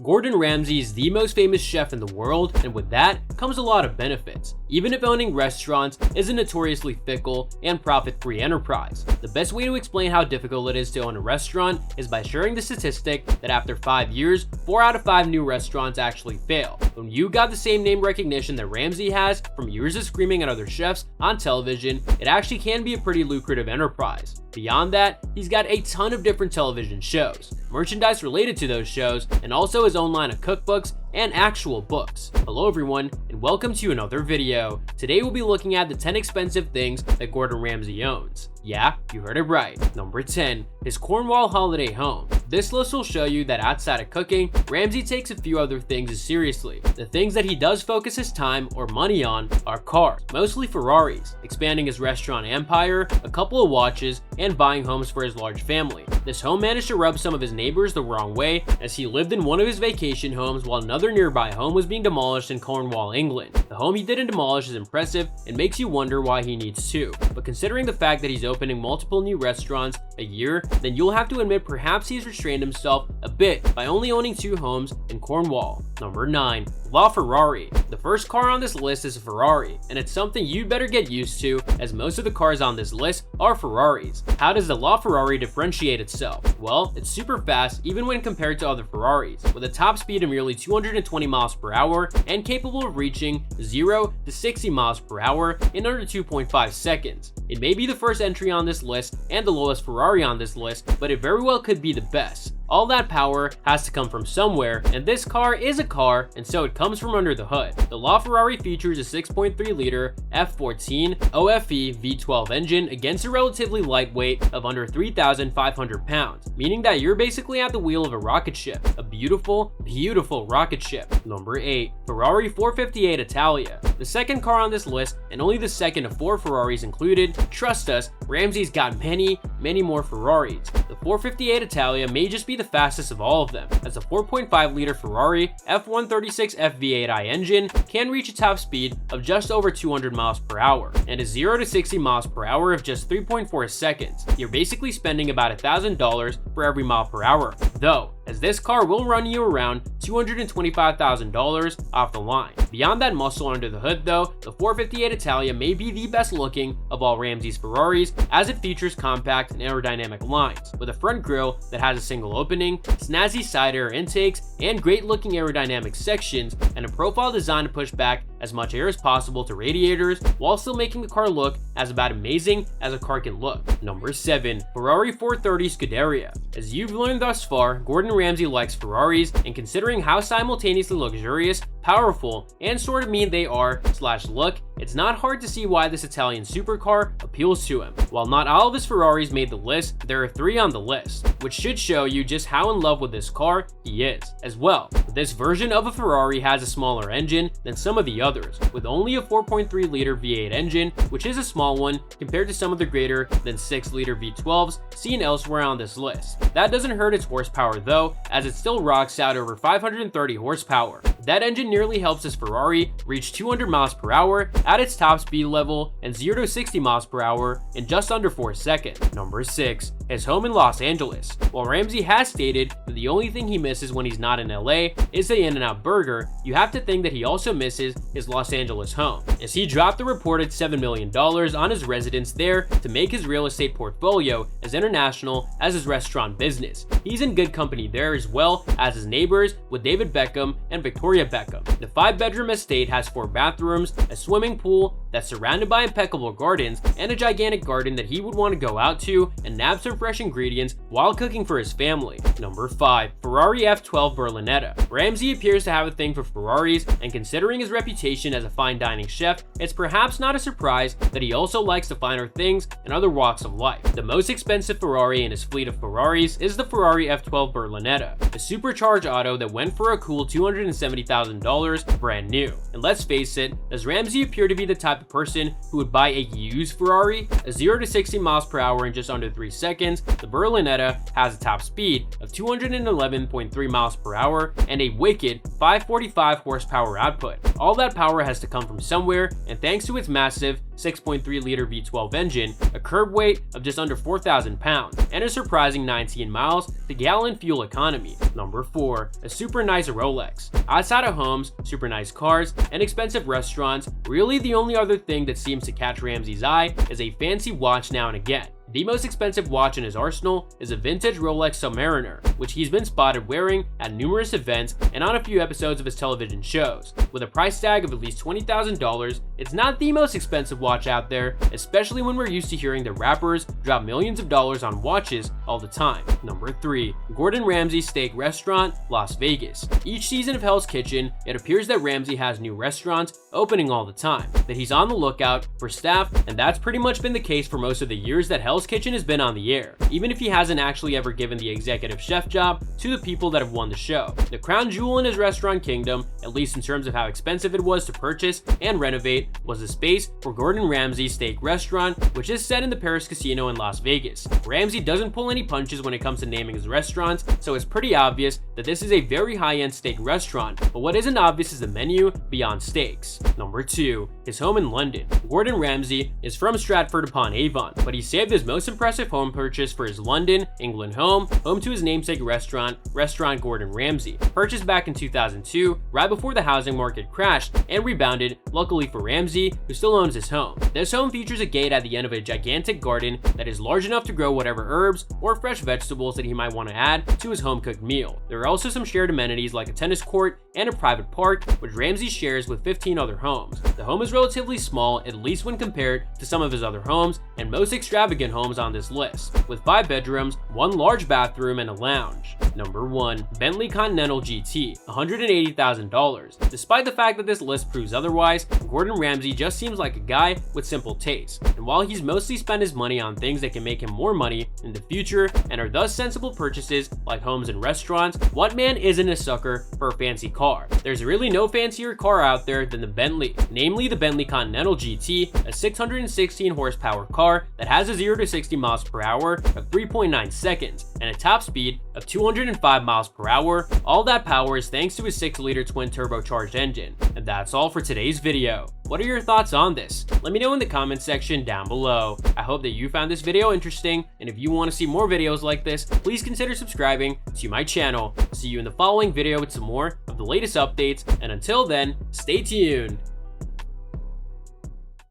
Gordon Ramsay is the most famous chef in the world, and with that comes a lot of benefits, even if owning restaurants is a notoriously fickle and profit-free enterprise. The best way to explain how difficult it is to own a restaurant is by sharing the statistic that after 5 years, 4 out of 5 new restaurants actually fail. When you got the same name recognition that Ramsay has from years of screaming at other chefs on television, it actually can be a pretty lucrative enterprise. Beyond that, he's got a ton of different television shows, merchandise related to those shows, and also his own line of cookbooks and actual books. Hello everyone, and welcome to another video. Today we'll be looking at the 10 expensive things that Gordon Ramsay owns. Yeah, you heard it right. Number 10, his Cornwall holiday home. This list will show you that outside of cooking, Ramsay takes a few other things as seriously. The things that he does focus his time or money on are cars, mostly Ferraris, expanding his restaurant empire, a couple of watches, and buying homes for his large family. This home managed to rub some of his neighbors the wrong way, as he lived in one of his vacation homes while another nearby home was being demolished in Cornwall, England. The home he didn't demolish is impressive and makes you wonder why he needs two, but considering the fact that he's opening multiple new restaurants a year, then you'll have to admit perhaps he's restrained himself a bit by only owning 2 homes in Cornwall. Number 9, LaFerrari. The first car on this list is a Ferrari, and it's something you'd better get used to, as most of the cars on this list are Ferraris. How does the LaFerrari differentiate itself? Well, it's super fast even when compared to other Ferraris, with a top speed of nearly 220 miles per hour and capable of reaching 0 to 60 miles per hour in under 2.5 seconds. It may be the first entry on this list and the lowest Ferrari on this list, but it very well could be the best. All that power has to come from somewhere, and this car is a car, and so it comes from under the hood. The LaFerrari features a 6.3-liter F14 OFE V12 engine against a relatively light weight of under 3,500 pounds, meaning that you're basically at the wheel of a rocket ship. A beautiful, beautiful rocket ship. Number 8, Ferrari 458 Italia. The second car on this list, and only the second of 4 Ferraris included. Trust us, Ramsay's got many more Ferraris. The 458 Italia may just be the fastest of all of them, as a 4.5-liter Ferrari F136 FV8i engine can reach a top speed of just over 200 miles per hour, and a 0 to 60 miles per hour of just 3.4 seconds. You're basically spending about $1,000 for every mile per hour, though, as this car will run you around $225,000 off the line. Beyond that muscle under the hood though, the 458 Italia may be the best looking of all Ramsay's Ferraris, as it features compact and aerodynamic lines, with a front grille that has a single opening, snazzy side air intakes, and great looking aerodynamic sections, and a profile designed to push back as much air as possible to radiators, while still making the car look as about amazing as a car can look. Number 7, Ferrari 430 Scuderia. As you've learned thus far, Gordon Ramsay likes Ferraris, and considering how simultaneously luxurious, powerful, and sort of mean they are / look, it's not hard to see why this Italian supercar appeals to him. While not all of his Ferraris made the list, there are 3 on the list, which should show you just how in love with this car he is. As well, this version of a Ferrari has a smaller engine than some of the others, with only a 4.3-liter V8 engine, which is a small one compared to some of the greater than 6-liter V12s seen elsewhere on this list. That doesn't hurt its horsepower though, as it still rocks out over 530 horsepower. That engine nearly helps this Ferrari reach 200 miles per hour at its top speed level and 0 to 60 miles per hour in just under 4 seconds. Number 6, his home in Los Angeles. While Ramsay has stated that the only thing he misses when he's not in LA is the In-N-Out burger, you have to think that he also misses his Los Angeles home, as he dropped the reported $7 million on his residence there to make his real estate portfolio as international as his restaurant business. He's in good company there, as well as his neighbors with David Beckham and Victoria Beckham. The 5-bedroom estate has 4 bathrooms, a swimming pool that's surrounded by impeccable gardens, and a gigantic garden that he would want to go out to and nab some fresh ingredients while cooking for his family. Number 5, Ferrari F12 Berlinetta. Ramsay appears to have a thing for Ferraris, and considering his reputation as a fine dining chef, it's perhaps not a surprise that he also likes the finer things in other walks of life. The most expensive Ferrari in his fleet of Ferraris is the Ferrari F12 Berlinetta, a supercharged auto that went for a cool $270,000 brand new. And let's face it, does Ramsay appear to be the type of person who would buy a used Ferrari? A 0 to 60 miles per hour in just under 3 seconds, the Berlinetta has a top speed of 211.3 miles per hour and a wicked 545 horsepower output. All that power has to come from somewhere, and thanks to its massive 6.3-liter V12 engine, a curb weight of just under 4,000 pounds, and a surprising 19 miles to gallon fuel economy. Number 4. A super nice Rolex. Outside of homes, super nice cars, and expensive restaurants, really the only other thing that seems to catch Ramsay's eye is a fancy watch now and again. The most expensive watch in his arsenal is a vintage Rolex Submariner, which he's been spotted wearing at numerous events and on a few episodes of his television shows. With a price tag of at least $20,000, it's not the most expensive watch out there, especially when we're used to hearing that rappers drop millions of dollars on watches all the time. Number 3. Gordon Ramsay Steak Restaurant, Las Vegas. Each season of Hell's Kitchen, it appears that Ramsay has new restaurants opening all the time, that he's on the lookout for staff, and that's pretty much been the case for most of the years that Hell's Kitchen has been on the air, even if he hasn't actually ever given the executive chef job to the people that have won the show. The crown jewel in his restaurant kingdom, at least in terms of how expensive it was to purchase and renovate, was the space for Gordon Ramsay's Steak Restaurant, which is set in the Paris Casino in Las Vegas. Ramsay doesn't pull any punches when it comes to naming his restaurants, so it's pretty obvious that this is a very high-end steak restaurant, but what isn't obvious is the menu beyond steaks. Number 2. His home in London. Gordon Ramsay is from Stratford-upon-Avon, but he saved his most impressive home purchase for his London, England home to his namesake restaurant, Restaurant Gordon Ramsay, purchased back in 2002, right before the housing market crashed and rebounded, luckily for Ramsay, who still owns his home. This home features a gate at the end of a gigantic garden that is large enough to grow whatever herbs or fresh vegetables that he might want to add to his home-cooked meal. There are also some shared amenities like a tennis court and a private park, which Ramsay shares with 15 other homes. The home is relatively small, at least when compared to some of his other homes and most extravagant homes on this list, with 5 bedrooms, 1 large bathroom, and a lounge. Number 1. Bentley Continental GT, $180,000. Despite the fact that this list proves otherwise, Gordon Ramsay just seems like a guy with simple taste, and while he's mostly spent his money on things that can make him more money in the future and are thus sensible purchases like homes and restaurants, what man isn't a sucker for a fancy car? There's really no fancier car out there than the Bentley, namely the Bentley Continental GT, a 616 horsepower car that has a 0 to 60 miles per hour of 3.9 seconds and a top speed of 205 miles per hour. All that power is thanks to his 6-liter twin turbocharged engine. And that's all for today's video. What are your thoughts on this? Let me know in the comment section down below. I hope that you found this video interesting, and if you want to see more videos like this, please consider subscribing to my channel. See you in the following video with some more of the latest updates, and until then, stay tuned.